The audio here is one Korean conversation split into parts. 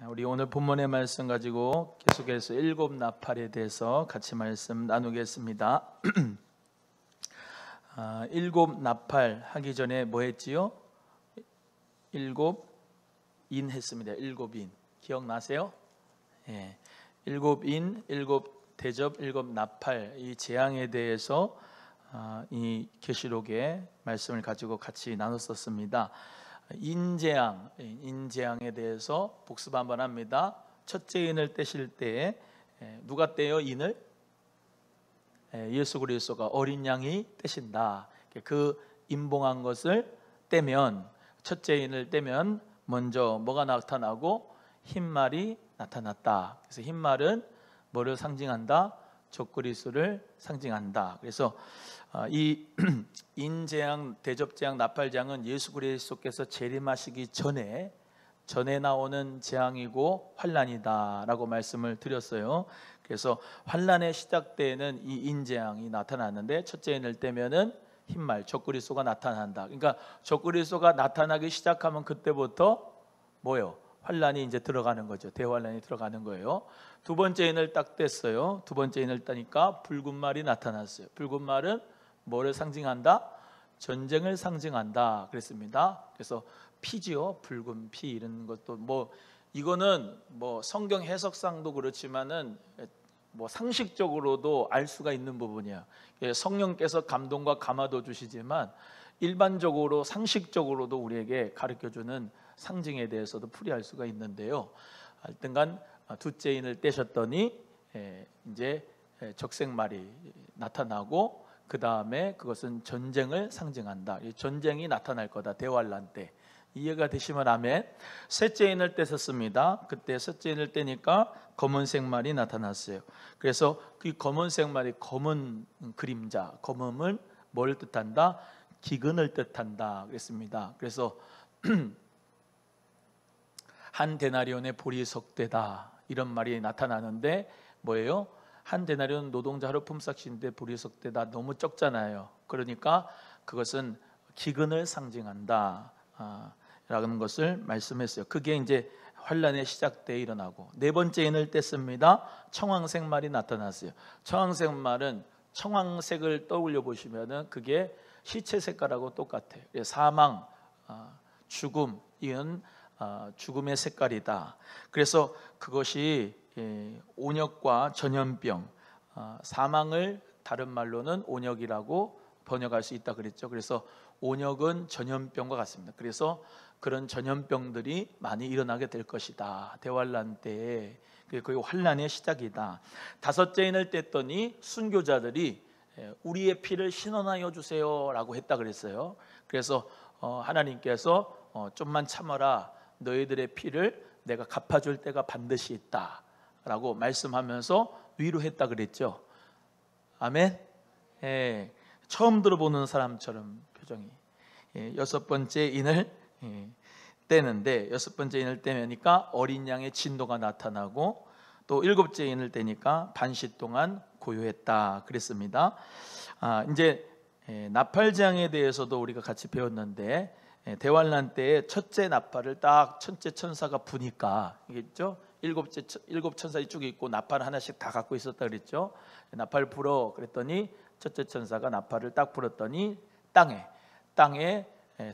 우리 오늘 본문의 말씀 가지고 계속해서 일곱 나팔에 대해서 같이 말씀 나누겠습니다. 일곱 나팔 하기 전에 뭐 했지요? 일곱 인 했습니다. 일곱 인 기억나세요? 예. 일곱 인, 일곱 대접, 일곱 나팔 이 재앙에 대해서 이 계시록의 말씀을 가지고 같이 나눴었습니다. 인재앙에 대해서 복습 한번 합니다. 첫째 인을 떼실 때 누가 떼요? 인을? 예수 그리스도가 어린 양이 떼신다. 그 임봉한 것을 떼면, 첫째 인을 떼면 먼저 뭐가 나타나고? 흰말이 나타났다. 그래서 흰말은 뭐를 상징한다? 적그리스도를 상징한다. 그래서 이 인재앙, 대접재앙, 나팔재앙은 예수 그리스도께서 재림하시기 전에 나오는 재앙이고 환난이다라고 말씀을 드렸어요. 그래서 환난의 시작 때에는 이 인재앙이 나타났는데 첫째 인을 떼면은 흰말, 적그리스도가 나타난다. 그러니까 적그리스도가 나타나기 시작하면 그때부터 뭐요? 환난이 이제 들어가는 거죠. 대환난이 들어가는 거예요. 두 번째 인을 딱 뗐어요. 두 번째 인을 따니까 붉은 말이 나타났어요. 붉은 말은 뭐를 상징한다? 전쟁을 상징한다 그랬습니다. 그래서 피지요. 붉은 피 이런 것도 이거는 성경 해석상도 그렇지만은 상식적으로도 알 수가 있는 부분이야. 성령께서 감동과 감화도 주시지만 일반적으로 상식적으로도 우리에게 가르쳐주는 상징에 대해서도 풀이할 수가 있는데요. 하여튼간 둘째 인을 떼셨더니 이제 적색말이 나타나고 그 다음에 그것은 전쟁을 상징한다. 전쟁이 나타날 거다. 대환난 때. 이해가 되시면 아멘. 셋째 인을 떼셨습니다. 그때 셋째 인을 떼니까 검은색 말이 나타났어요. 그래서 그 검은색 말이 검은 그림자, 검음은 뭘 뜻한다? 기근을 뜻한다 그랬습니다. 그래서 한 데나리온의 보리석대다 이런 말이 나타나는데 뭐예요? 한 데나리온 노동자 하루 품삯인데 보리석대다 너무 적잖아요. 그러니까 그것은 기근을 상징한다 라는 것을 말씀했어요. 그게 이제 환란의 시작 때 일어나고 네 번째 인을 뗐습니다. 청황색 말이 나타났어요. 청황색 말은 청황색을 떠올려 보시면은 그게 시체 색깔하고 똑같아요. 사망, 죽음 이은 죽음의 색깔이다. 그래서 그것이 온역과 전염병, 사망을 다른 말로는 온역이라고 번역할 수 있다 그랬죠. 그래서 온역은 전염병과 같습니다. 그래서 그런 전염병들이 많이 일어나게 될 것이다. 대환란 때에 그게 환란의 시작이다. 다섯째 인을 뗐더니 순교자들이 우리의 피를 신원하여 주세요라고 했다 그랬어요. 그래서 하나님께서 좀만 참아라. 너희들의 피를 내가 갚아줄 때가 반드시 있다라고 말씀하면서 위로했다 그랬죠. 아멘. 처음 들어보는 사람처럼 표정이. 여섯 번째 인을 떼는데 여섯 번째 인을 떼니까 어린 양의 진노가 나타나고 또 일곱째 인을 떼니까 반시 동안 고요했다 그랬습니다. 이제 나팔재앙에 대해서도 우리가 같이 배웠는데 대환란 때에 첫째 나팔을 딱 첫째 천사가 부니까 이겠죠? 일곱 천사이 쭉 있고 나팔 하나씩 다 갖고 있었다 그랬죠? 나팔 불어 그랬더니 첫째 천사가 나팔을 딱 불었더니 땅에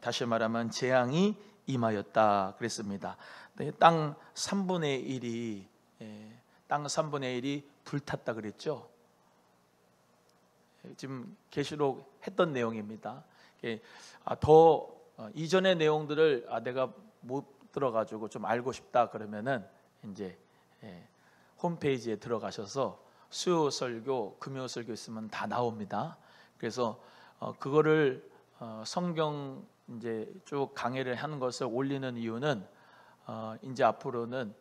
다시 말하면 재앙이 임하였다 그랬습니다. 땅 3분의 1이 불탔다 그랬죠? 지금 계시록 했던 내용입니다. 더 이전의 내용들을 내가 못 들어가지고 좀 알고 싶다 그러면은 이제 홈페이지에 들어가셔서 수요 설교, 금요 설교 있으면 다 나옵니다. 그래서 그거를 성경 이제 쭉 강해를 하는 것을 올리는 이유는 이제 앞으로는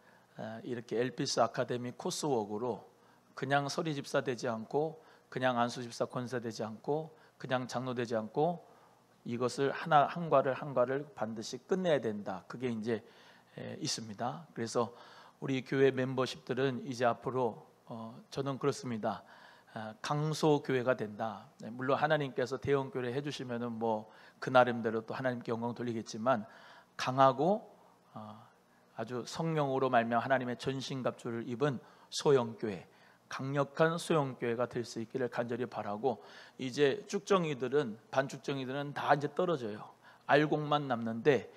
이렇게 엘피스 아카데미 코스웍으로 그냥 서리 집사 되지 않고 그냥 안수 집사 권사 되지 않고 그냥 장로 되지 않고 이것을 한 과를 반드시 끝내야 된다. 그게 이제 있습니다. 그래서 우리 교회 멤버십들은 이제 앞으로 저는 그렇습니다. 강소 교회가 된다. 물론 하나님께서 대형 교회 해주시면은 그 나름대로 또 하나님께 영광 돌리겠지만 강하고 아주 성령으로 말미암아 하나님의 전신갑주를 입은 소형교회, 강력한 소형교회가 될 수 있기를 간절히 바라고, 이제 쭉정이들은, 반쭉정이들은 다 이제 떨어져요. 알곡만 남는데,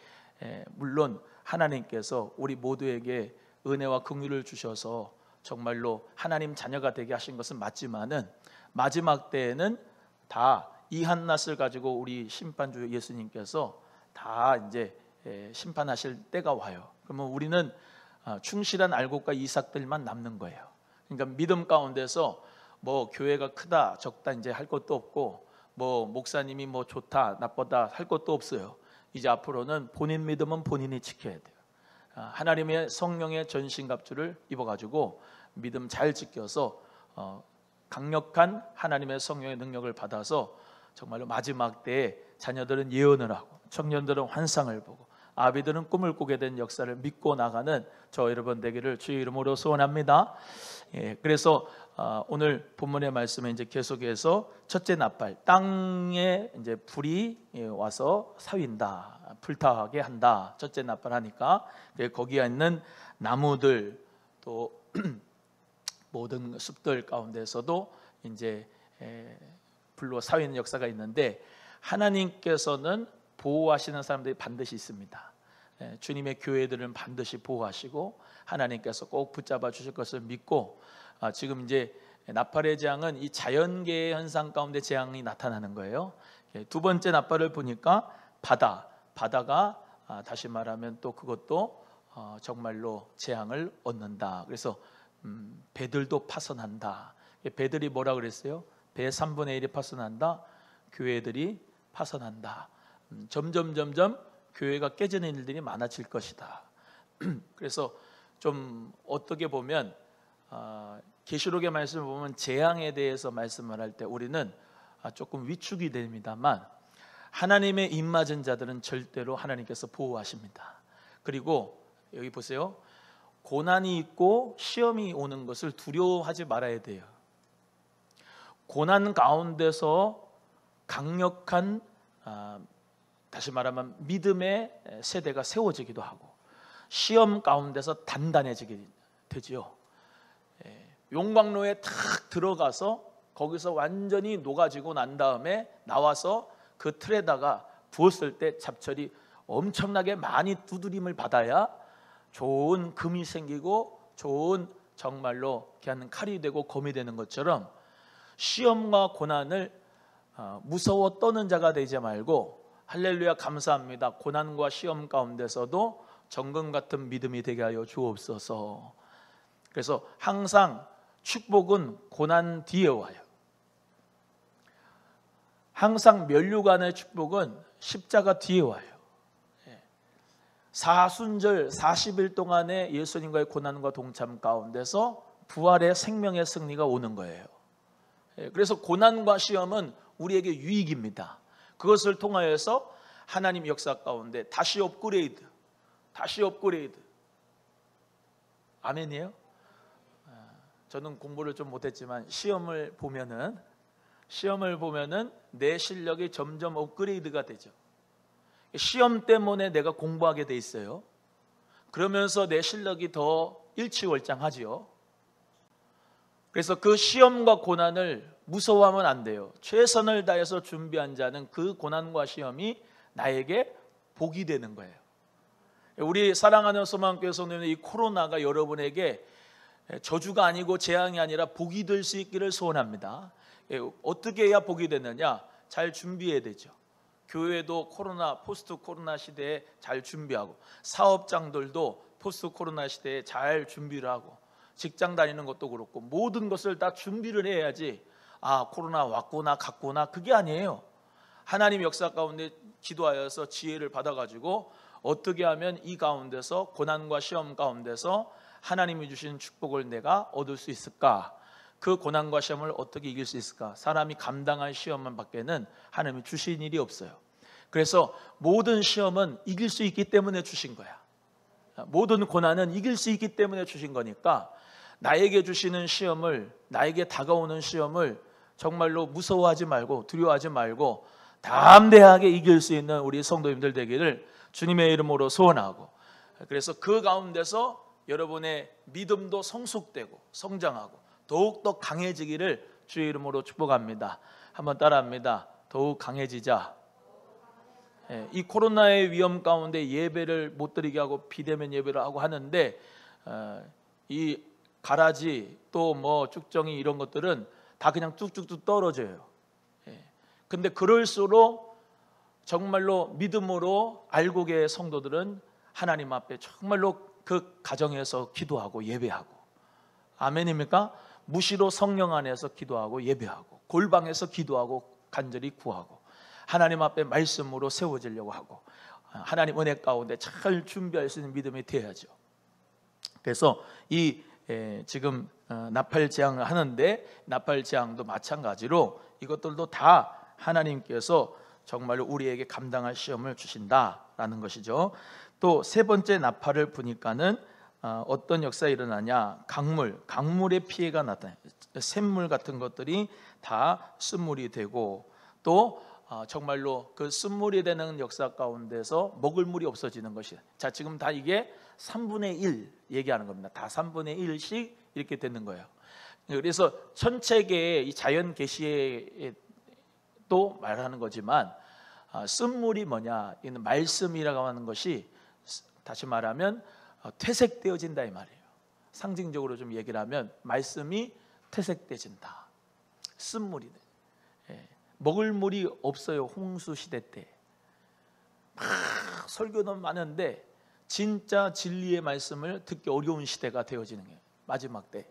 물론 하나님께서 우리 모두에게 은혜와 긍휼을 주셔서 정말로 하나님 자녀가 되게 하신 것은 맞지만은, 마지막 때에는 다 이 한낱을 가지고 우리 심판주 예수님께서 다 이제 심판하실 때가 와요. 그러면 우리는 충실한 알곡과 이삭들만 남는 거예요. 그러니까 믿음 가운데서 뭐 교회가 크다 적다 이제 할 것도 없고, 뭐 목사님이 뭐 좋다 나쁘다 할 것도 없어요. 이제 앞으로는 본인 믿음은 본인이 지켜야 돼요. 하나님의 성령의 전신갑주를 입어가지고 믿음 잘 지켜서 강력한 하나님의 성령의 능력을 받아서 정말로 마지막 때에 자녀들은 예언을 하고, 청년들은 환상을 보고, 아비들은 꿈을 꾸게 된 역사를 믿고 나가는 저 여러분 되기를 주의 이름으로 소원합니다. 그래서 오늘 본문의 말씀에 이제 계속해서 첫째 나팔, 땅에 이제 불이 와서 사윈다, 불타게 한다. 첫째 나팔 하니까 거기에 있는 나무들, 또 모든 숲들 가운데서도 이제 불로 사위는 역사가 있는데, 하나님께서는 보호하시는 사람들이 반드시 있습니다. 주님의 교회들은 반드시 보호하시고 하나님께서 꼭 붙잡아 주실 것을 믿고, 지금 이제 나팔의 재앙은 이 자연계의 현상 가운데 재앙이 나타나는 거예요. 두 번째 나팔을 보니까 바다가 다시 말하면 또 그것도 정말로 재앙을 얻는다. 그래서 배들도 파손한다. 배들이 뭐라 그랬어요? 배 3분의 1이 파손한다. 교회들이 파손한다. 점점 교회가 깨지는 일들이 많아질 것이다. 그래서 좀 어떻게 보면 계시록의 말씀을 보면 재앙에 대해서 말씀을 할 때 우리는 조금 위축이 됩니다만, 하나님의 입맞은 자들은 절대로 하나님께서 보호하십니다. 그리고 여기 보세요. 고난이 있고 시험이 오는 것을 두려워하지 말아야 돼요. 고난 가운데서 강력한 다시 말하면 믿음의 세대가 세워지기도 하고, 시험 가운데서 단단해지게 되지요. 용광로에 탁 들어가서 거기서 완전히 녹아지고 난 다음에 나와서 그 틀에다가 부었을 때 잡철이 엄청나게 많이 두드림을 받아야 좋은 금이 생기고 좋은 정말로 그냥 칼이 되고 검이 되는 것처럼, 시험과 고난을 무서워 떠는 자가 되지 말고, 할렐루야 감사합니다, 고난과 시험 가운데서도 정금 같은 믿음이 되게 하여 주옵소서. 그래서 항상 축복은 고난 뒤에 와요. 항상 면류관의 축복은 십자가 뒤에 와요. 사순절 40일 동안의 예수님과의 고난과 동참 가운데서 부활의 생명의 승리가 오는 거예요. 그래서 고난과 시험은 우리에게 유익입니다. 그것을 통하여서 하나님 역사 가운데 다시 업그레이드. 아멘이에요? 저는 공부를 좀 못했지만 시험을 보면은 내 실력이 점점 업그레이드가 되죠. 시험 때문에 내가 공부하게 돼 있어요. 그러면서 내 실력이 더 일취월장하지요. 그래서 그 시험과 고난을 무서워하면 안 돼요. 최선을 다해서 준비한 자는 그 고난과 시험이 나에게 복이 되는 거예요. 우리 사랑하는 소망교회 성도님들, 이 코로나가 여러분에게 저주가 아니고 재앙이 아니라 복이 될 수 있기를 소원합니다. 어떻게 해야 복이 되느냐? 잘 준비해야 되죠. 교회도 포스트 코로나 시대에 잘 준비하고, 사업장들도 포스트 코로나 시대에 잘 준비를 하고, 직장 다니는 것도 그렇고 모든 것을 다 준비를 해야지 코로나 왔구나 갔구나 그게 아니에요. 하나님 역사 가운데 기도하여서 지혜를 받아가지고 어떻게 하면 이 가운데서, 고난과 시험 가운데서 하나님이 주신 축복을 내가 얻을 수 있을까? 그 고난과 시험을 어떻게 이길 수 있을까? 사람이 감당할 시험만 밖에는 하나님이 주신 일이 없어요. 그래서 모든 시험은 이길 수 있기 때문에 주신 거야. 모든 고난은 이길 수 있기 때문에 주신 거니까, 나에게 주시는 시험을, 나에게 다가오는 시험을 정말로 무서워하지 말고 두려워하지 말고 담대하게 이길 수 있는 우리 성도님들 되기를 주님의 이름으로 소원하고, 그래서 그 가운데서 여러분의 믿음도 성숙되고 성장하고 더욱더 강해지기를 주의 이름으로 축복합니다. 한번 따라합니다. 더욱 강해지자. 이 코로나의 위험 가운데 예배를 못 드리게 하고 비대면 예배를 하고 하는데 이 가라지 또 뭐 쭉정이 이런 것들은 다 그냥 뚝뚝뚝 떨어져요. 근데 그럴수록 정말로 믿음으로 알고 계의 성도들은 하나님 앞에 정말로 그 가정에서 기도하고 예배하고, 아멘입니까? 무시로 성령 안에서 기도하고 예배하고, 골방에서 기도하고 간절히 구하고, 하나님 앞에 말씀으로 세워지려고 하고, 하나님 은혜 가운데 잘 준비할 수 있는 믿음이 되어야죠. 그래서 이 지금 나팔 재앙을 하는데, 나팔 재앙도 마찬가지로 이것들도 다 하나님께서 정말로 우리에게 감당할 시험을 주신다라는 것이죠. 또 세 번째 나팔을 부니까는 어떤 역사가 일어나냐, 강물의 피해가 나타나요. 샘물 같은 것들이 다 쓴물이 되고, 또 정말로 그 쓴물이 되는 역사 가운데서 먹을 물이 없어지는 것이에요. 자, 지금 다 이게 3분의 1 얘기하는 겁니다. 다 3분의 1씩 이렇게 되는 거예요. 그래서 천체계의 이 자연 계시에 또 말하는 거지만, 쓴물이 뭐냐, 이는 말씀이라고 하는 것이 다시 말하면 퇴색되어진다 이 말이에요. 상징적으로 좀 얘기를 하면 말씀이 퇴색되진다. 쓴물이 돼. 먹을 물이 없어요. 홍수 시대 때 막 설교는 많은데 진짜 진리의 말씀을 듣기 어려운 시대가 되어지는 거예요. 마지막 때.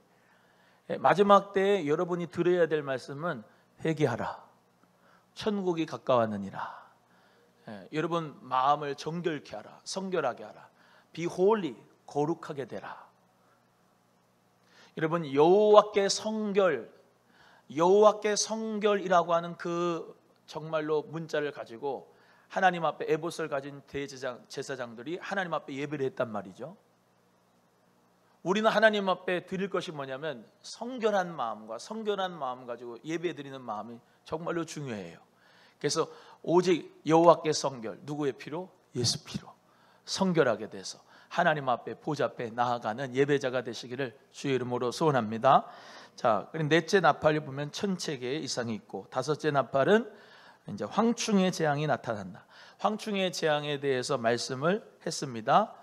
마지막 때에 여러분이 들어야 될 말씀은 회개하라, 천국이 가까웠느니라. 여러분 마음을 정결케 하라, 성결하게 하라. Be holy, 거룩하게 되라. 여러분 여호와께 성결, 여호와께 성결이라고 하는 그 정말로 문자를 가지고 하나님 앞에 에봇을 가진 제사장들이 하나님 앞에 예배를 했단 말이죠. 우리는 하나님 앞에 드릴 것이 뭐냐면 성결한 마음과 성결한 마음 가지고 예배 드리는 마음이 정말로 중요해요. 그래서 오직 여호와께 성결, 누구의 피로? 예수 피로 성결하게 돼서 하나님 앞에 보좌 앞에 나아가는 예배자가 되시기를 주의 이름으로 소원합니다. 자, 그리고 넷째 나팔을 보면 천체계의 이상이 있고, 다섯째 나팔은 이제 황충의 재앙이 나타난다. 황충의 재앙에 대해서 말씀을 했습니다.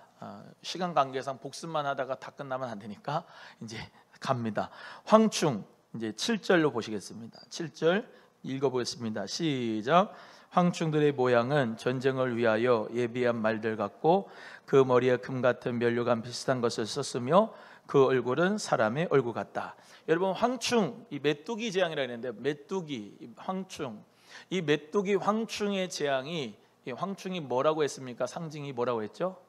시간 관계상 복습만 하다가 다 끝나면 안 되니까 이제 갑니다. 황충 이제 7절로 보시겠습니다. 7절 읽어보겠습니다. 시작. 황충들의 모양은 전쟁을 위하여 예비한 말들 같고 그 머리에 금 같은 면류관 비슷한 것을 썼으며 그 얼굴은 사람의 얼굴 같다. 여러분 황충, 이 메뚜기 재앙이라고 했는데, 메뚜기, 황충, 이 메뚜기 황충의 재앙이, 이 황충이 뭐라고 했습니까? 상징이 뭐라고 했죠?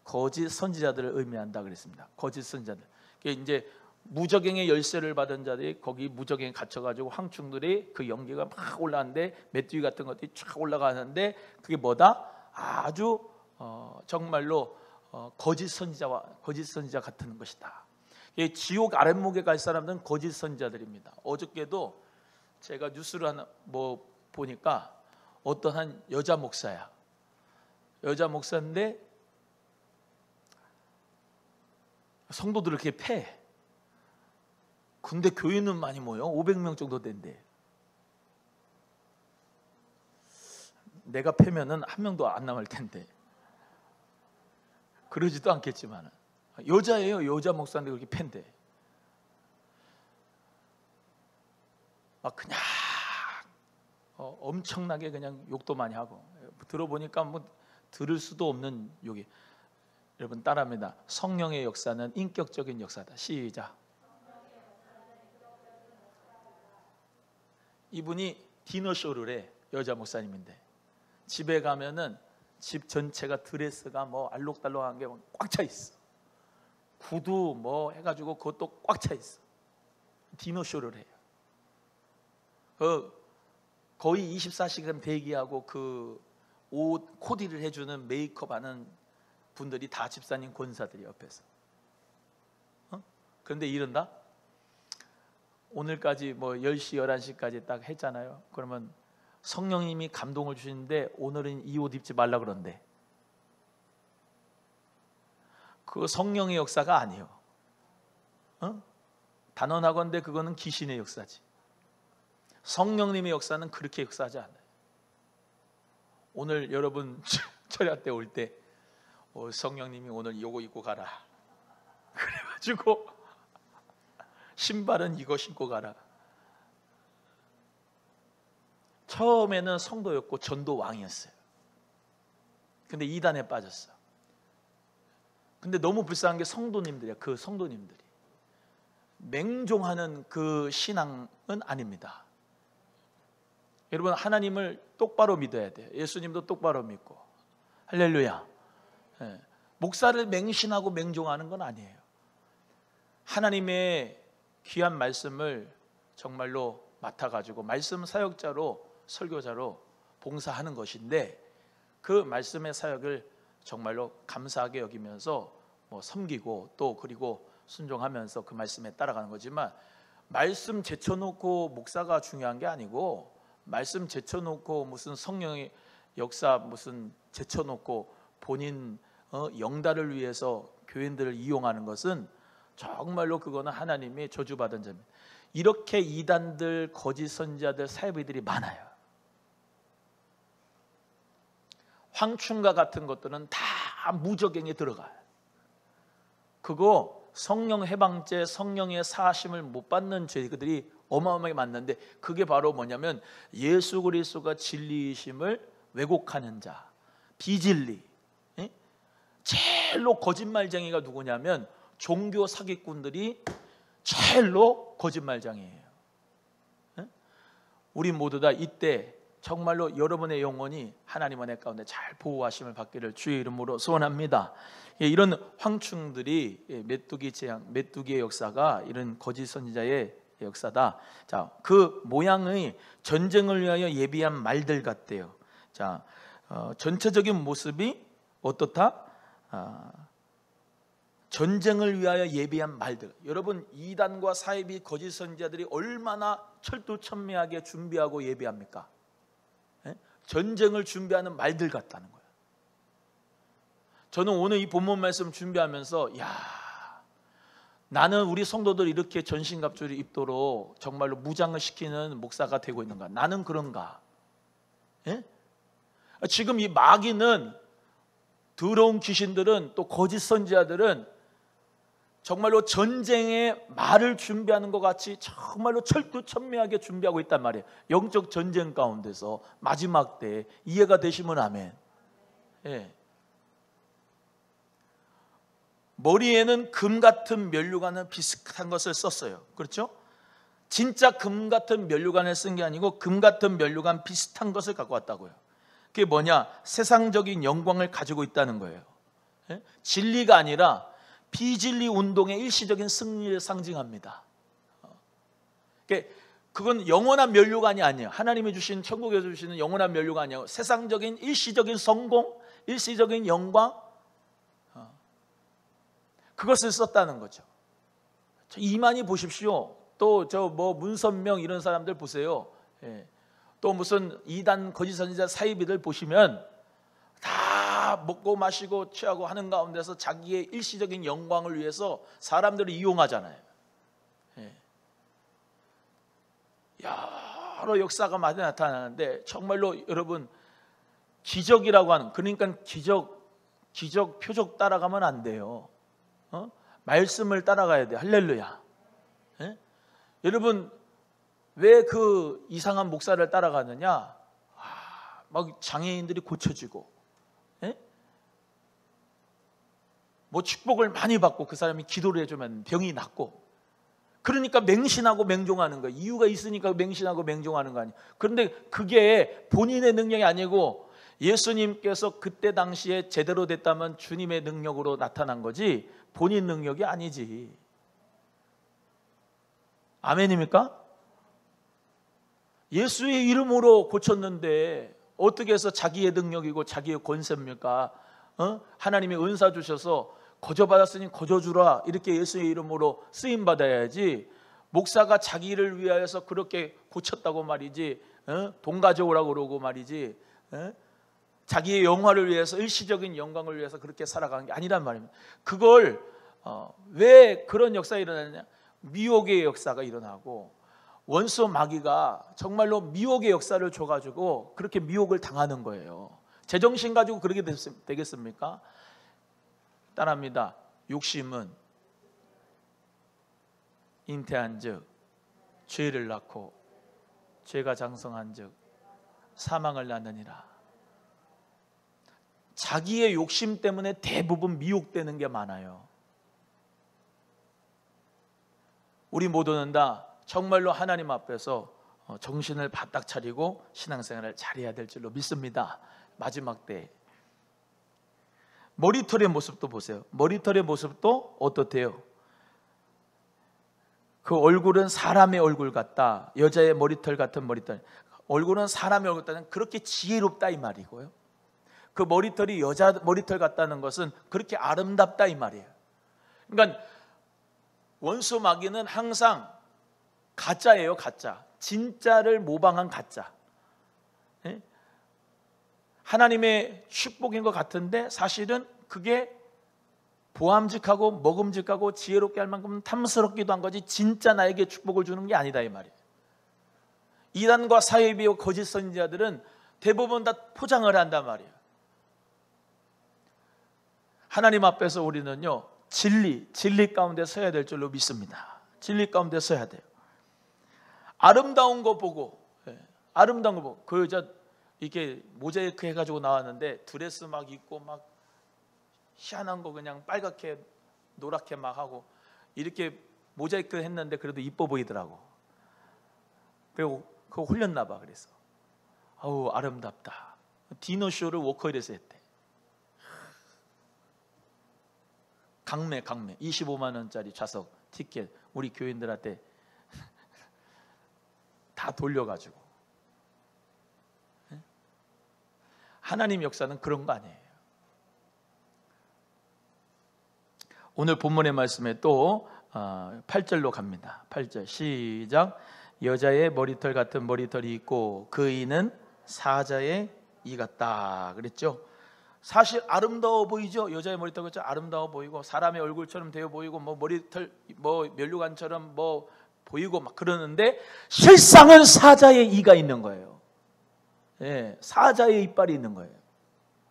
거짓 선지자들을 의미한다 그랬습니다. 거짓 선지자들. 이제 무저갱의 열쇠를 받은 자들이 거기 무저갱에 갇혀가지고 황충들이 그 연기가 막 올라가는데 메뚜기 같은 것들이 쫙 올라가는데 그게 뭐다? 아주 정말로 거짓 선지자 같은 것이다. 지옥 아랫목에 갈 사람들은 거짓 선지자들입니다. 어저께도 제가 뉴스를 하나 뭐 보니까 어떤 한 여자 목사야. 여자 목사인데 성도들을 이렇게 패. 근데 교인은 많이 모여. 500명 정도 된대. 내가 패면은 한 명도 안 남을 텐데. 그러지도 않겠지만 여자예요. 여자 목사인데 그렇게 팬대. 막 그냥 엄청나게 그냥 욕도 많이 하고, 들어보니까 뭐 들을 수도 없는 욕이. 여러분 따라합니다. 성령의 역사는 인격적인 역사다. 시작. 이분이 디너쇼를 해. 여자 목사님인데 집에 가면은 집 전체가 드레스가 뭐 알록달록한 게 꽉 차 있어. 구두 뭐 해가지고 그것도 꽉 차 있어. 디너쇼를 해요. 거의 24시간 대기하고 그 옷 코디를 해주는 메이크업 하는 분들이 다 집사님 권사들이 옆에서. 그런데 이른다? 오늘까지 뭐 10시 11시까지 딱 했잖아요. 그러면 성령님이 감동을 주시는데 오늘은 이 옷 입지 말라 그런대. 그거 성령의 역사가 아니에요. 단언하건대 그거는 귀신의 역사지. 성령님의 역사는 그렇게 역사하지 않아요. 오늘 여러분 철야 때 올 때 성령님이 오늘 요거 입고 가라 그래가지고 신발은 이거 신고 가라. 처음에는 성도였고 전도 왕이었어요. 근데 이단에 빠졌어. 근데 너무 불쌍한 게 성도님들이야. 그 성도님들이 맹종하는 그 신앙은 아닙니다. 여러분, 하나님을 똑바로 믿어야 돼요. 예수님도 똑바로 믿고. 할렐루야. 목사를 맹신하고 맹종하는 건 아니에요. 하나님의 귀한 말씀을 정말로 맡아가지고 말씀 사역자로, 설교자로 봉사하는 것인데, 그 말씀의 사역을 정말로 감사하게 여기면서 섬기고 또 그리고 순종하면서 그 말씀에 따라가는 거지만, 말씀 제쳐놓고 목사가 중요한 게 아니고, 말씀 제쳐놓고 무슨 성령의 역사 무슨 제쳐놓고 본인 영달을 위해서 교인들을 이용하는 것은 정말로 그거는 하나님이 저주받은 점입니다. 이렇게 이단들, 거짓 선지자들, 사이비들이 많아요. 황충과 같은 것들은 다 무적행에 들어가요. 그거 성령 해방죄, 성령의 사하심을 못 받는 죄들이 어마어마하게 많는데, 그게 바로 뭐냐면 예수 그리스도가 진리이심을 왜곡하는 자, 비진리. 제일로 거짓말쟁이가 누구냐면 종교 사기꾼들이 제일로 거짓말쟁이에요. 우리 모두 다 이때 정말로 여러분의 영혼이 하나님 은혜 가운데 잘 보호하심을 받기를 주의 이름으로 소원합니다. 이런 황충들이 메뚜기 재앙, 메뚜기의 역사가 이런 거짓 선지자의 역사다. 자, 그 모양의 전쟁을 위하여 예비한 말들 같대요. 자, 전체적인 모습이 어떻다? 전쟁을 위하여 예비한 말들. 여러분, 이단과 사이비 거짓 선지자들이 얼마나 철두철미하게 준비하고 예비합니까? 전쟁을 준비하는 말들 같다는 거예요. 저는 오늘 이 본문 말씀 준비하면서 나는 우리 성도들 이렇게 전신갑주를 입도록 정말로 무장을 시키는 목사가 되고 있는가? 나는 그런가? 지금 이 마귀는, 더러운 귀신들은, 또 거짓 선지자들은 정말로 전쟁의 말을 준비하는 것 같이 정말로 철두철미하게 준비하고 있단 말이에요. 영적 전쟁 가운데서 마지막 때. 이해가 되시면 아멘. 머리에는 금 같은 면류관을 비슷한 것을 썼어요. 그렇죠? 진짜 금 같은 면류관을 쓴 게 아니고 금 같은 면류관 비슷한 것을 갖고 왔다고요. 그게 뭐냐? 세상적인 영광을 가지고 있다는 거예요. 진리가 아니라 비진리 운동의 일시적인 승리를 상징합니다. 그건 영원한 면류관이 아니에요. 하나님이 주신, 천국에서 주시는 영원한 면류관이 아니에요. 세상적인 일시적인 성공, 일시적인 영광, 그것을 썼다는 거죠. 이만희 보십시오. 또 문선명 이런 사람들 보세요. 또 무슨 이단 거짓 선지자 사이비들 보시면 다 먹고 마시고 취하고 하는 가운데서 자기의 일시적인 영광을 위해서 사람들을 이용하잖아요. 여러 역사가 많이 나타나는데, 정말로 여러분, 기적이라고 하는, 그러니까 기적 표적 따라가면 안 돼요. 말씀을 따라가야 돼요. 할렐루야. 여러분, 왜 그 이상한 목사를 따라가느냐? 막 장애인들이 고쳐지고, 뭐 축복을 많이 받고, 그 사람이 기도를 해주면 병이 낫고, 그러니까 맹신하고 맹종하는 거예요. 이유가 있으니까 맹신하고 맹종하는 거 아니에요. 그런데 그게 본인의 능력이 아니고 예수님께서 그때 당시에 제대로 됐다면 주님의 능력으로 나타난 거지, 본인 능력이 아니지. 아멘입니까? 예수의 이름으로 고쳤는데 어떻게 해서 자기의 능력이고 자기의 권세입니까? 하나님이 은사 주셔서 거저받았으니 거저주라, 이렇게 예수의 이름으로 쓰임받아야지, 목사가 자기를 위하여서 그렇게 고쳤다고 말이지, 돈 가져오라고 그러고 말이지, 자기의 영화를 위해서, 일시적인 영광을 위해서 그렇게 살아가는 게 아니란 말입니다. 그걸 왜 그런 역사가 일어나냐? 미혹의 역사가 일어나고 원수 마귀가 정말로 미혹의 역사를 줘가지고 그렇게 미혹을 당하는 거예요. 제정신 가지고 그렇게 되겠습니까? 따라합니다. 욕심은 잉태한즉 죄를 낳고 죄가 장성한즉 사망을 낳느니라. 자기의 욕심 때문에 대부분 미혹되는 게 많아요. 우리 모두는 다 정말로 하나님 앞에서 정신을 바짝 차리고 신앙생활을 잘해야 될 줄로 믿습니다. 마지막 때 머리털의 모습도 보세요. 머리털의 모습도 어떻대요? 그 얼굴은 사람의 얼굴 같다. 여자의 머리털 같은 머리털. 얼굴은 사람의 얼굴 같다는 그렇게 지혜롭다 이 말이고요. 그 머리털이 여자 머리털 같다는 것은 그렇게 아름답다 이 말이에요. 그러니까 원수 마귀는 항상 가짜예요. 가짜. 진짜를 모방한 가짜. 하나님의 축복인 것 같은데 사실은 그게 보암직하고 먹음직하고 지혜롭게 할 만큼 탐스럽기도 한 거지 진짜 나에게 축복을 주는 게 아니다 이 말이에요. 이단과 사이비와 거짓 선지자들은 대부분 다 포장을 한단 말이에요. 하나님 앞에서 우리는요 진리 가운데 서야 될 줄로 믿습니다. 진리 가운데 서야 돼요. 아름다운 거 보고, 아름다운 거 보고, 그 여자 이렇게 모자이크 해가지고 나왔는데 드레스 막 입고 막 희한한 거 그냥 빨갛게 노랗게 막 하고 이렇게 모자이크 했는데 그래도 이뻐 보이더라고. 그리고 그거 홀렸나 봐. 그래서 아우 아름답다. 디너쇼를 워커힐에서 했대. 강매 25만 원짜리 좌석 티켓 우리 교인들한테 다 돌려가지고. 하나님 역사는 그런 거 아니에요. 오늘 본문의 말씀에 또 8절로 갑니다. 8절 시작. 여자의 머리털 같은 머리털이 있고 그 이는 사자의 이 같다 그랬죠. 사실 아름다워 보이죠. 여자의 머리털 같이 아름다워 보이고 사람의 얼굴처럼 되어 보이고 뭐 머리털 뭐 면류관처럼 뭐 보이고 막 그러는데 실상은 사자의 이가 있는 거예요. 예, 사자의 이빨이 있는 거예요.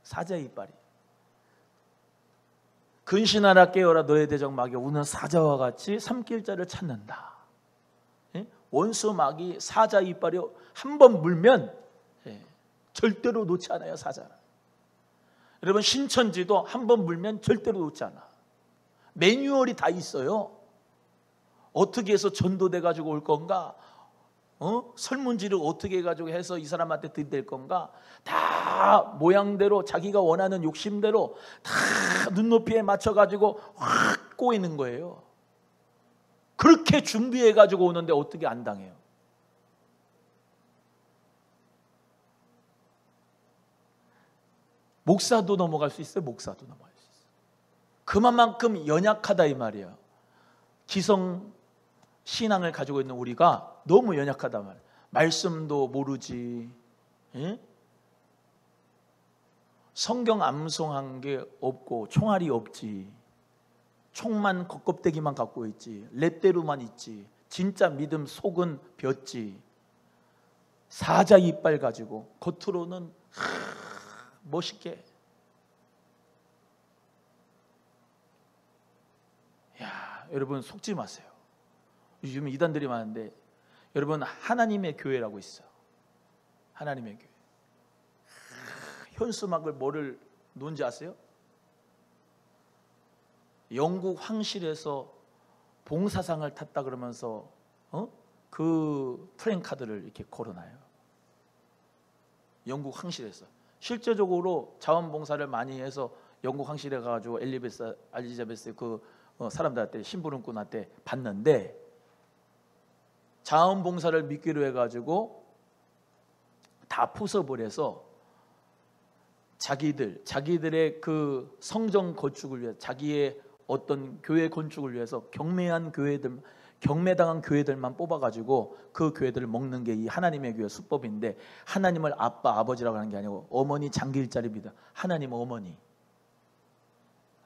사자의 이빨이. 근신하라 깨어라 너의 대적 마귀 우는 사자와 같이 삼킬 자를 찾는다. 예? 원수 마귀 사자 이빨이 한 번 물면 절대로 놓지 않아요. 사자는. 여러분 신천지도 한 번 물면 절대로 놓지 않아. 매뉴얼이 다 있어요. 어떻게 해서 전도돼 가지고 올 건가? 설문지를 어떻게 해가지고 해서 이 사람한테 들이댈 건가? 다 모양대로 자기가 원하는 욕심대로 다 눈높이에 맞춰가지고 확 꼬이는 거예요. 그렇게 준비해가지고 오는데 어떻게 안 당해요? 목사도 넘어갈 수 있어요. 목사도 넘어갈 수 있어요. 그만큼 연약하다 이 말이에요. 기성 신앙을 가지고 있는 우리가 너무 연약하다 말이에요. 말씀도 모르지. 예? 성경 암송한 게 없고 총알이 없지. 총만 겉껍데기만 갖고 있지. 렛대로만 있지. 진짜 믿음 속은 볕지. 사자 이빨 가지고 겉으로는 멋있게. 야, 여러분 속지 마세요. 요즘 이단들이 많은데 여러분 하나님의 교회라고 있어요. 하나님의 교회. 현수막을 뭐를 놓은지 아세요? 영국 황실에서 봉사상을 탔다 그러면서 그 플랜카드를 이렇게 걸어놔요. 영국 황실에서. 실제적으로 자원봉사를 많이 해서 영국 황실에 가가지고 엘리자베스 그 사람들한테 심부름꾼한테 받는데 자원봉사를 믿기로 해가지고 다 부숴버려서 자기들의 그 성전 건축을 위해 자기의 어떤 교회 건축을 위해서 경매한 교회들 경매당한 교회들만 뽑아가지고 그 교회들을 먹는 게 이 하나님의 교회 수법인데, 하나님을 아빠 아버지라고 하는 게 아니고 어머니 장기일자리입니다. 하나님 어머니.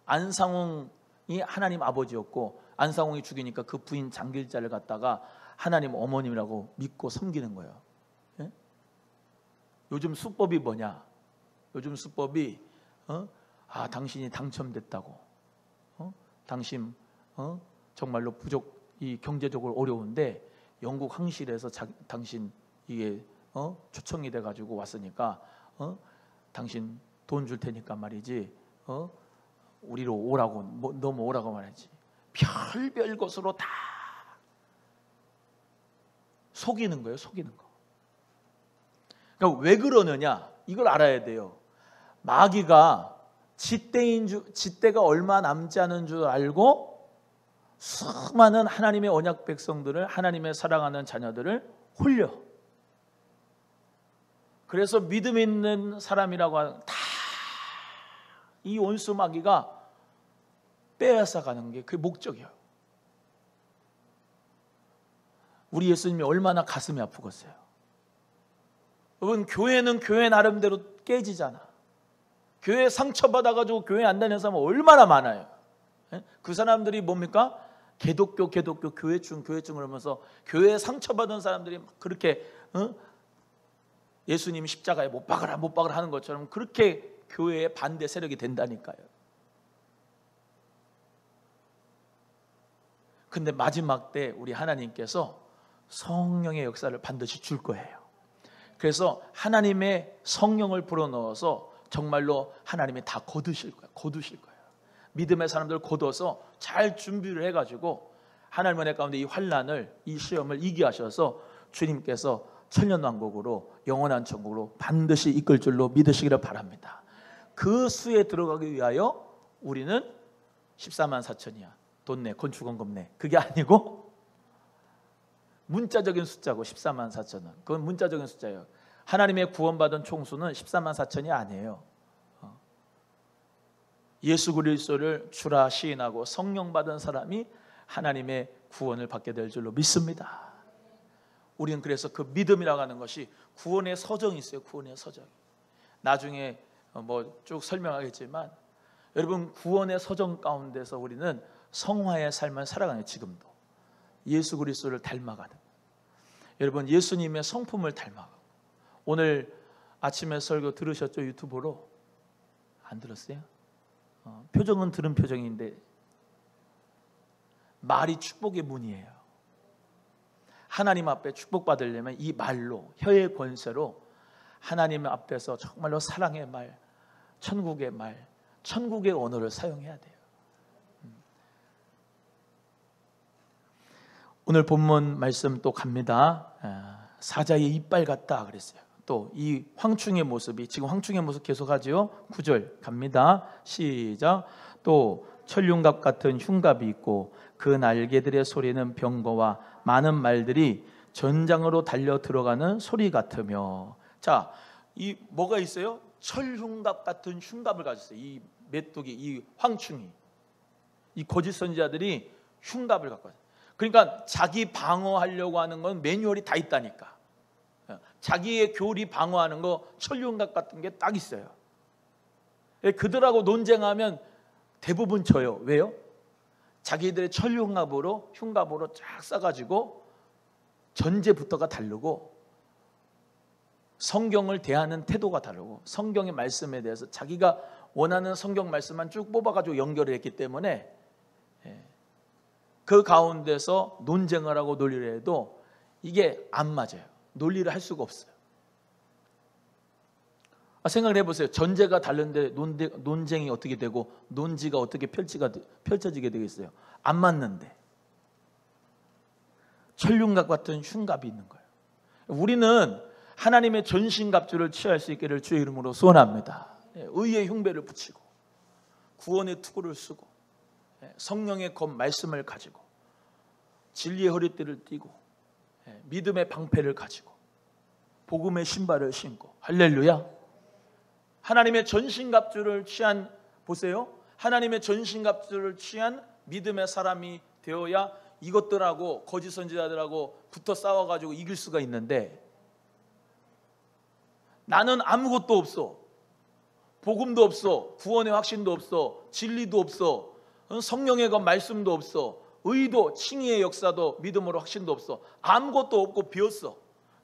안상홍이 하나님 아버지였고 안상홍이 죽이니까 그 부인 장기일자를 갖다가 하나님 어머님이라고 믿고 섬기는 거예요. 예? 요즘 수법이 뭐냐? 요즘 수법이 당신이 당첨됐다고, 당신 정말로 이 경제적으로 어려운데 영국 항실에서 당신 이게 초청이 돼가지고 왔으니까 당신 돈 줄 테니까 말이지 우리로 오라고, 너무 오라고 말했지. 별별 것으로 다 속이는 거예요, 속이는 거. 그러니까 왜 그러느냐, 이걸 알아야 돼요. 마귀가 짓대가 얼마 남지 않은 줄 알고 수많은 하나님의 언약 백성들을, 하나님의 사랑하는 자녀들을 홀려. 그래서 믿음 있는 사람이라고 하는 다 이 원수 마귀가 빼앗아 가는 게 그 목적이에요. 우리 예수님이 얼마나 가슴이 아프겠어요. 여러분, 교회는 교회 나름대로 깨지잖아. 교회 상처받아가지고 교회 안 다니는 사람은 얼마나 많아요. 그 사람들이 뭡니까? 기독교 교회증 그러면서 교회에 상처받은 사람들이 그렇게 예수님 십자가에 못 박으라 하는 것처럼 그렇게 교회의 반대 세력이 된다니까요. 근데 마지막 때 우리 하나님께서 성령의 역사를 반드시 줄 거예요. 그래서 하나님의 성령을 불어넣어서 정말로 하나님이 다 거두실 거예요. 믿음의 사람들 거둬서 잘 준비를 해가지고 하나님 은혜 가운데 이 환난을, 이 시험을 이기게 하셔서 주님께서 천년왕국으로, 영원한 천국으로 반드시 이끌 줄로 믿으시기를 바랍니다. 그 수에 들어가기 위하여 우리는 14만 4천이야. 돈 내, 건축원금 내. 그게 아니고 문자적인 숫자고 14만 4천은. 그건 문자적인 숫자예요. 하나님의 구원받은 총수는 14만 4천이 아니에요. 예수 그리스도를 주라 시인하고 성령 받은 사람이 하나님의 구원을 받게 될 줄로 믿습니다. 우리는 그래서 그 믿음이라고 하는 것이 구원의 서정이 있어요. 구원의 서정. 나중에 쭉 설명하겠지만 여러분, 구원의 서정 가운데서 우리는 성화의 삶을 살아가는, 지금도 예수 그리스도를 닮아가는, 여러분 예수님의 성품을 닮아가고. 오늘 아침에 설교 들으셨죠? 유튜브로? 안 들었어요? 표정은 들은 표정인데 말이 축복의 문이에요. 하나님 앞에 축복받으려면 이 말로, 혀의 권세로 하나님 앞에서 정말로 사랑의 말, 천국의 말, 천국의 언어를 사용해야 돼요. 오늘 본문 말씀 또 갑니다. 사자의 이빨 같다 그랬어요. 또 이 황충의 모습이, 지금 황충의 모습 계속하죠. 9절 갑니다. 시작. 또 천륜갑 같은 흉갑이 있고 그 날개들의 소리는 병거와 많은 말들이 전장으로 달려 들어가는 소리 같으며. 자, 이 뭐가 있어요? 철흉갑 같은 흉갑을 가졌어요. 이 메뚜기, 이 황충이, 이 거짓 선지자들이 흉갑을 갖고 왔어요. 그러니까 자기 방어하려고 하는 건 매뉴얼이 다 있다니까. 자기의 교리 방어하는 거 천륜갑 같은 게 딱 있어요. 그들하고 논쟁하면 대부분 져요. 왜요? 자기들의 천륜갑으로, 흉갑으로 쫙 싸가지고 전제부터가 다르고 성경을 대하는 태도가 다르고 성경의 말씀에 대해서 자기가 원하는 성경 말씀만 쭉 뽑아가지고 연결을 했기 때문에 그 가운데서 논쟁을 하고 논리를 해도 이게 안 맞아요. 논리를 할 수가 없어요. 생각을 해보세요. 전제가 다른데 논쟁이 어떻게 되고 논지가 어떻게 펼쳐지게 되겠어요? 안 맞는데. 천륜갑 같은 흉갑이 있는 거예요. 우리는 하나님의 전신갑주를 취할 수 있기를 주의 이름으로 소원합니다. 의의 흉배를 붙이고 구원의 투구를 쓰고 성령의 검 말씀을 가지고 진리의 허리띠를 띠고 믿음의 방패를 가지고 복음의 신발을 신고. 할렐루야. 하나님의 전신갑주를 취한, 보세요, 하나님의 전신갑주를 취한 믿음의 사람이 되어야 이것들하고 거짓 선지자들하고 붙어 싸워가지고 이길 수가 있는데, 나는 아무것도 없어. 복음도 없어. 구원의 확신도 없어. 진리도 없어. 성령의 그 말씀도 없어. 의도, 칭의의 역사도 믿음으로 확신도 없어. 아무것도 없고 비었어.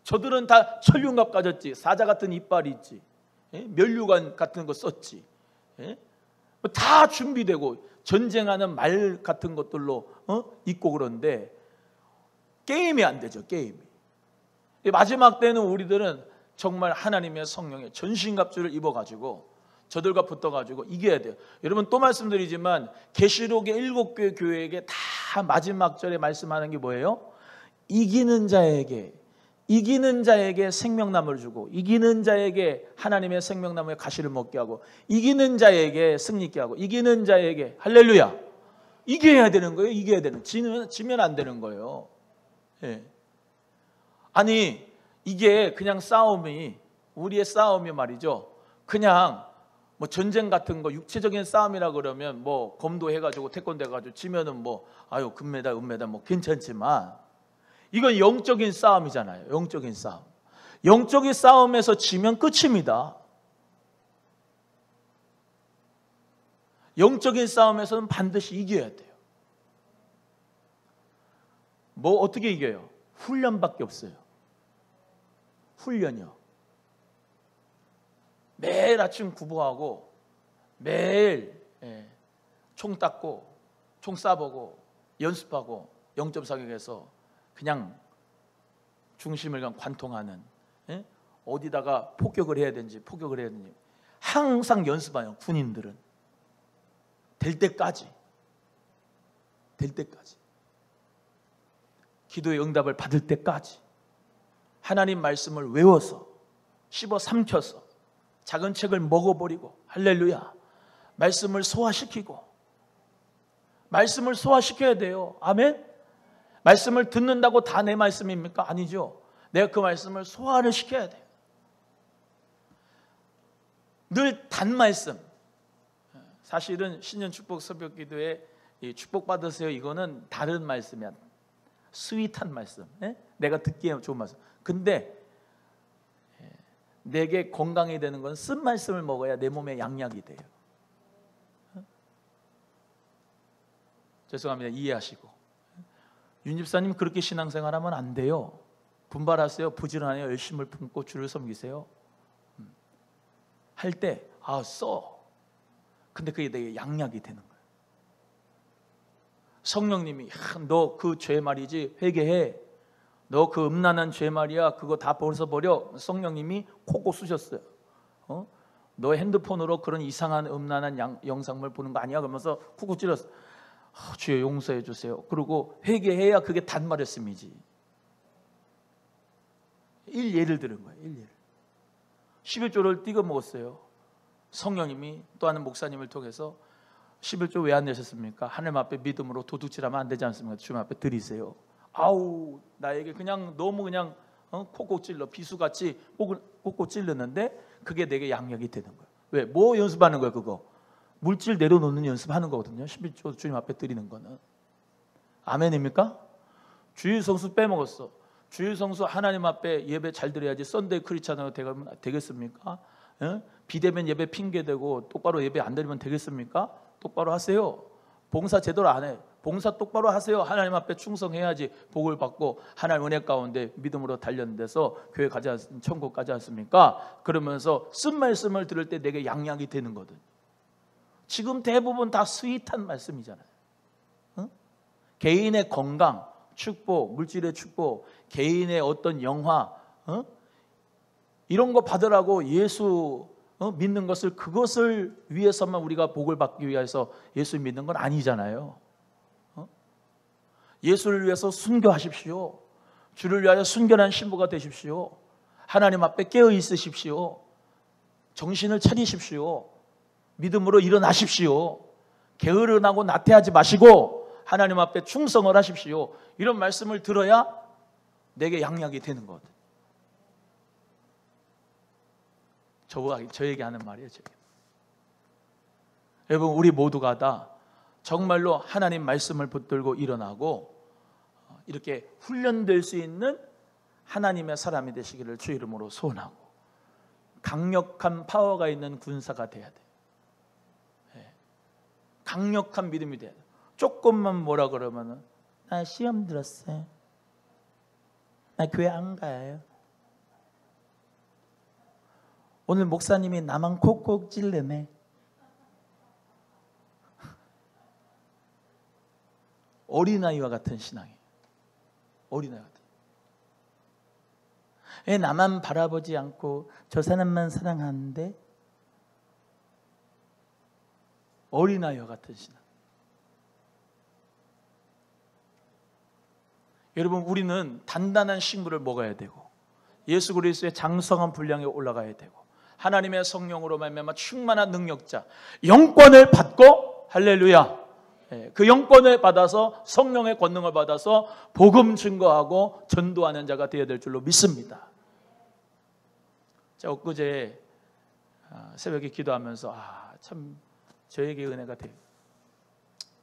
저들은 다 천륜갑 가졌지. 사자 같은 이빨이 있지. 면류관 같은 거 썼지. 다 준비되고 전쟁하는 말 같은 것들로 있고, 그런데 게임이 안 되죠. 게임이. 마지막 때는 우리들은 정말 하나님의 성령의 전신갑주를 입어가지고 저들과 붙어가지고 이겨야 돼요. 여러분, 또 말씀드리지만 계시록의 7교회 교회에게 다 마지막 절에 말씀하는 게 뭐예요? 이기는 자에게 생명나무를 주고, 이기는 자에게 하나님의 생명나무의 가시를 먹게 하고, 이기는 자에게 승리 있게 하고, 이기는 자에게, 할렐루야, 이겨야 되는 거예요. 이겨야 되는, 지면 안 되는 거예요. 예. 아니, 이게 그냥 싸움이, 우리의 싸움이 말이죠, 그냥 뭐 전쟁 같은 거 육체적인 싸움이라 그러면 뭐 검도 해가지고 태권도 해가지고 지면은 뭐 아유 금메달 은메달 뭐 괜찮지만, 이건 영적인 싸움이잖아요. 영적인 싸움. 영적인 싸움에서 지면 끝입니다. 영적인 싸움에서는 반드시 이겨야 돼요. 뭐 어떻게 이겨요? 훈련밖에 없어요. 훈련이요. 매일 아침 구보하고 매일 총 닦고 총 쏴보고 연습하고 0점 사격해서 그냥 중심을 그냥 관통하는, 어디다가 폭격을 해야 되는지 항상 연습해요. 군인들은 될 때까지 기도의 응답을 받을 때까지 하나님 말씀을 외워서 씹어 삼켜서 작은 책을 먹어버리고, 할렐루야, 말씀을 소화시키고, 말씀을 소화시켜야 돼요. 아멘. 말씀을 듣는다고 다 내 말씀입니까? 아니죠. 내가 그 말씀을 소화를 시켜야 돼요. 늘 단 말씀. 사실은 신년 축복 새벽 기도에 축복 받으세요, 이거는 다른 말씀이야. 스윗한 말씀, 내가 듣기에 좋은 말씀. 근데 내게 건강이 되는 건 쓴 말씀을 먹어야 내 몸에 양약이 돼요. 죄송합니다. 이해하시고. 윤 집사님 그렇게 신앙생활하면 안 돼요. 분발하세요. 부지런하여 열심을 품고 주를 섬기세요. 할 때 써. 근데 그게 내게 양약이 되는 거예요. 성령님이 너 그 죄 말이지, 회개해. 너 그 음란한 죄 말이야, 그거 다 벗어버려. 성령님이 콕콕 쑤셨어요. 너 핸드폰으로 그런 이상한 음란한 영상물 보는 거 아니야? 그러면서 쿡쿡 찔렀어. 주여 용서해 주세요. 그리고 회개해야 그게 단말했음이지. 예를 들은 거예요. 11조를 띄고 먹었어요. 성령님이 또 하는 목사님을 통해서 11조 왜 안 내셨습니까? 하나님 앞에 믿음으로 도둑질하면 안 되지 않습니까? 주님 앞에 드리세요. 아우, 나에게 그냥 너무 그냥 콕콕 찔러, 비수같이 콕콕 찔렀는데 그게 내게 양력이 되는 거예요. 왜? 뭐 연습하는 거예요? 그거 물질 내려놓는 연습하는 거거든요. 11조 주님 앞에 드리는 거는. 아멘입니까? 주일 성수 빼먹었어. 주일 성수 하나님 앞에 예배 잘 드려야지 썬데이 크리스찬으로 되겠습니까? 비대면 예배 핑계대고 똑바로 예배 안 드리면 되겠습니까? 똑바로 하세요. 봉사 제대로 안 해. 봉사 똑바로 하세요. 하나님 앞에 충성해야지 복을 받고 하나님 은혜 가운데 믿음으로 단련돼서 교회 가지 천국 가지 않습니까? 그러면서 쓴 말씀을 들을 때 내게 양약이 되는 거든. 지금 대부분 다 스윗한 말씀이잖아요. 개인의 건강, 축복, 물질의 축복, 개인의 어떤 영화, 이런 거 받으라고 예수 믿는 것을, 그것을 위해서만 우리가 복을 받기 위해서 예수 믿는 건 아니잖아요. 예수를 위해서 순교하십시오. 주를 위하여 순결한 신부가 되십시오. 하나님 앞에 깨어 있으십시오. 정신을 차리십시오. 믿음으로 일어나십시오. 게으름하고 나태하지 마시고 하나님 앞에 충성을 하십시오. 이런 말씀을 들어야 내게 양약이 되는 것. 저에게 하는 말이에요. 여러분, 우리 모두가 다 정말로 하나님 말씀을 붙들고 일어나고 이렇게 훈련될 수 있는 하나님의 사람이 되시기를 주 이름으로 소원하고, 강력한 파워가 있는 군사가 돼야 돼요. 강력한 믿음이 돼야 돼요. 조금만 뭐라 그러면은 나 시험 들었어요, 나 교회 안 가요, 오늘 목사님이 나만 콕콕 찔르네. 어린아이와 같은 신앙이에요. 어린아이 같은. 왜 나만 바라보지 않고 저 사람만 사랑하는데? 어린아이와 같은 신앙. 여러분, 우리는 단단한 식물을 먹어야 되고, 예수 그리스도의 장성한 분량에 올라가야 되고, 하나님의 성령으로 말미암아 충만한 능력자, 영권을 받고, 할렐루야, 그 영권을 받아서 성령의 권능을 받아서 복음 증거하고 전도하는 자가 되어야 될 줄로 믿습니다. 자, 엊그제 새벽에 기도하면서 참 저에게 은혜가 돼요.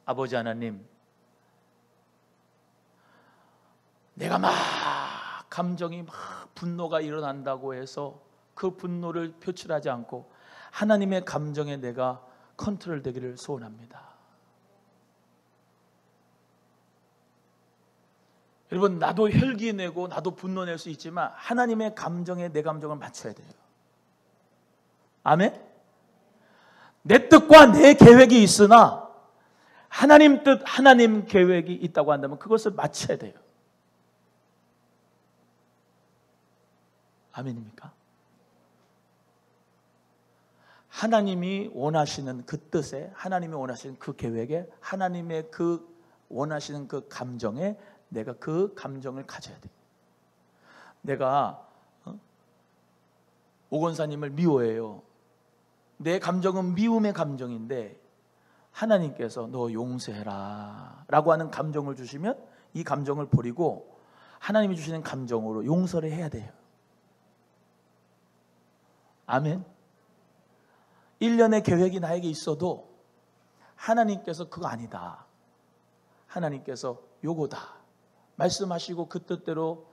아버지 하나님, 내가 막 감정이 막 분노가 일어난다고 해서 그 분노를 표출하지 않고 하나님의 감정에 내가 컨트롤 되기를 소원합니다. 여러분, 나도 혈기 내고 나도 분노 낼 수 있지만 하나님의 감정에 내 감정을 맞춰야 돼요. 아멘? 내 뜻과 내 계획이 있으나 하나님 뜻, 하나님 계획이 있다고 한다면 그것을 맞춰야 돼요. 아멘입니까? 하나님이 원하시는 그 뜻에, 하나님이 원하시는 그 계획에, 하나님의 그 원하시는 그 감정에 내가 그 감정을 가져야 돼요. 내가 오건사님을 미워해요. 내 감정은 미움의 감정인데 하나님께서 너 용서해라 라고 하는 감정을 주시면 이 감정을 버리고 하나님이 주시는 감정으로 용서를 해야 돼요. 아멘. 1년의 계획이 나에게 있어도 하나님께서 그거 아니다, 하나님께서 요거다 말씀하시고 그 뜻대로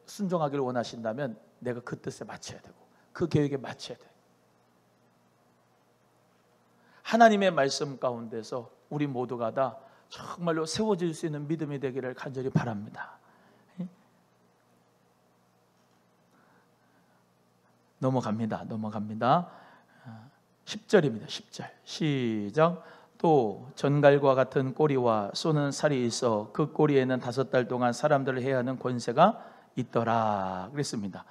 순종하기를 원하신다면 내가 그 뜻에 맞춰야 되고 그 계획에 맞춰야 돼요. 하나님의 말씀 가운데서 우리 모두가 다 정말로 세워질 수 있는 믿음이 되기를 간절히 바랍니다. 넘어갑니다. 10절입니다. 10절 시작. 또 전갈과 같은 꼬리와 쏘는 살이 있어 그 꼬리에는 5달 동안 사람들을 해하는 권세가 있더라 그랬습니다.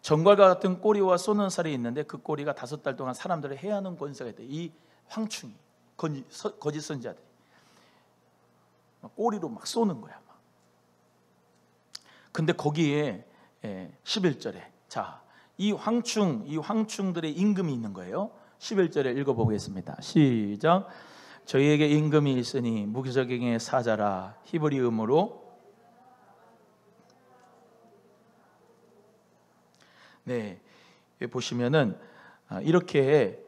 전갈과 같은 꼬리와 쏘는 살이 있는데 그 꼬리가 5달 동안 사람들을 해하는 권세가 있다. 이 황충이, 거짓 선지자들이 꼬리로 막 쏘는 거야. 근데 거기에 11절에 자, 이 황충들의 임금이 있는 거예요. 11절에 읽어보겠습니다. 시작. 저희에게 임금이 있으니 무기적행의 사자라. 히브리음으로 보시면은 이렇게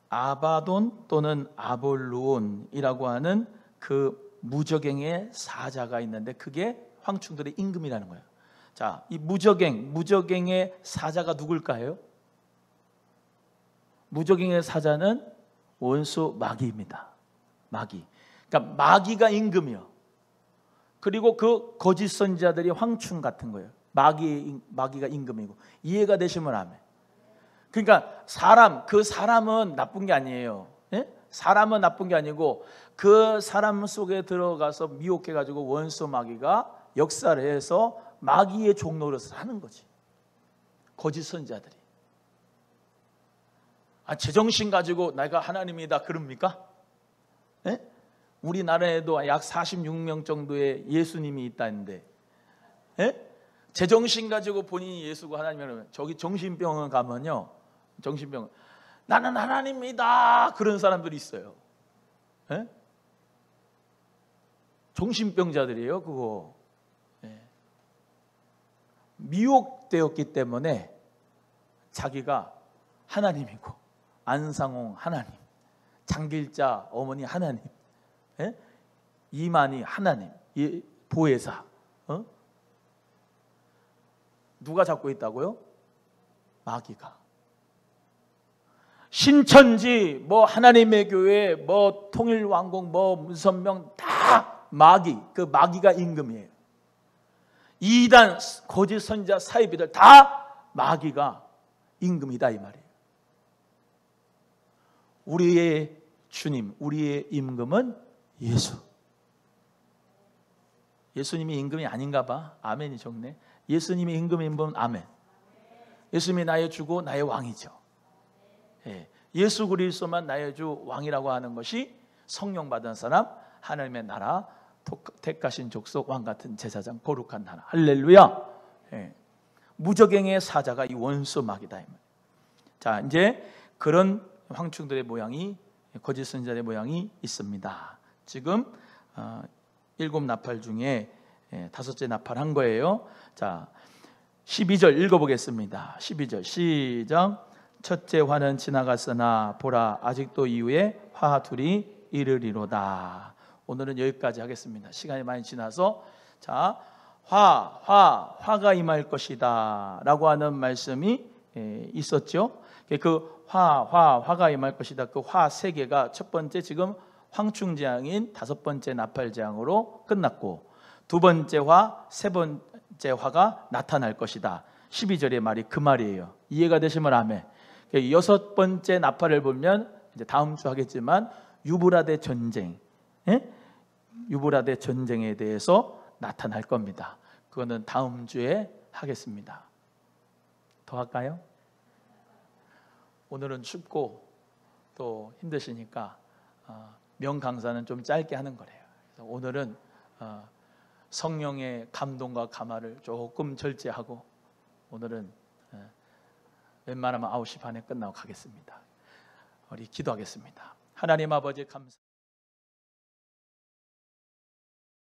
아바돈 또는 아볼루온이라고 하는 그 무적행의 사자가 있는데 그게 황충들의 임금이라는 거예요. 자, 이 무적행의 사자가 누굴까요? 무적행의 사자는 원수 마귀입니다. 마귀. 그러니까 마귀가 임금이요. 그리고 그 거짓 선지자들이 황충 같은 거예요. 마귀가 임금이고. 이해가 되시면 아멘. 그러니까 그 사람은 나쁜 게 아니에요. 예? 사람은 나쁜 게 아니고 그 사람 속에 들어가서 미혹해가지고 원수 마귀가 역사를 해서 마귀의 종노릇을 하는 거지. 거짓 선지자들이. 제정신 가지고 내가 하나님이다 그럽니까? 예? 우리나라에도 약 46명 정도의 예수님이 있다는데, 예? 제정신 가지고 본인이 예수고 하나님이라면 저기 정신병원 가면요, 정신병원 나는 하나님이다 그런 사람들이 있어요. 예? 정신병자들이에요, 그거. 예. 미혹되었기 때문에 자기가 하나님이고 안상홍 하나님, 장길자 어머니 하나님, 예? 이만희 하나님, 보혜사. 누가 잡고 있다고요? 마귀가. 신천지, 뭐 하나님의 교회, 뭐 통일왕국, 뭐 문선명 다 마귀, 그 마귀가 임금이에요. 이단, 거짓 선지자, 사이비들 다 마귀가 임금이다 이 말이에요. 우리의 주님, 우리의 임금은 예수. 예수님이 임금이 아닌가 봐. 아멘이 적네. 예수님이 임금인 분 아멘. 예수님이 나의 주고 나의 왕이죠. 예수 그리스도만 나의 주 왕이라고 하는 것이 성령 받은 사람, 하나님의 나라, 택하신 족속, 왕 같은 제사장, 거룩한 나라. 할렐루야. 무적행의 사자가 이 원수 마귀다. 자, 이제 그런 황충들의 모양이, 거짓 선지자의 모양이 있습니다. 지금 7 나팔 중에 5째 나팔한 거예요. 자, 12절 읽어보겠습니다. 12절 시작. 첫째 화는 지나갔으나 보라 아직도 이후에 화 둘이 이르리로다. 오늘은 여기까지 하겠습니다. 시간이 많이 지나서 자, 화가 임할 것이다 라고 하는 말씀이 있었죠. 그 화가 임할 것이다. 그 화 3개가 첫 번째 지금 황충재앙인 5번째 나팔재앙으로 끝났고, 두 번째 화, 세 번째 화가 나타날 것이다. 12절의 말이 그 말이에요. 이해가 되시면 아멘. 6번째 나팔을 보면 이제 다음 주 하겠지만 유브라데 전쟁, 유브라데 전쟁에 대해서 나타날 겁니다. 그거는 다음 주에 하겠습니다. 더 할까요? 오늘은 춥고 또 힘드시니까 명강사는 좀 짧게 하는 거래요. 그래서 오늘은 성령의 감동과 감화를 조금 절제하고 오늘은 웬만하면 9시 반에 끝나고 가겠습니다. 우리 기도하겠습니다. 하나님 아버지 감사.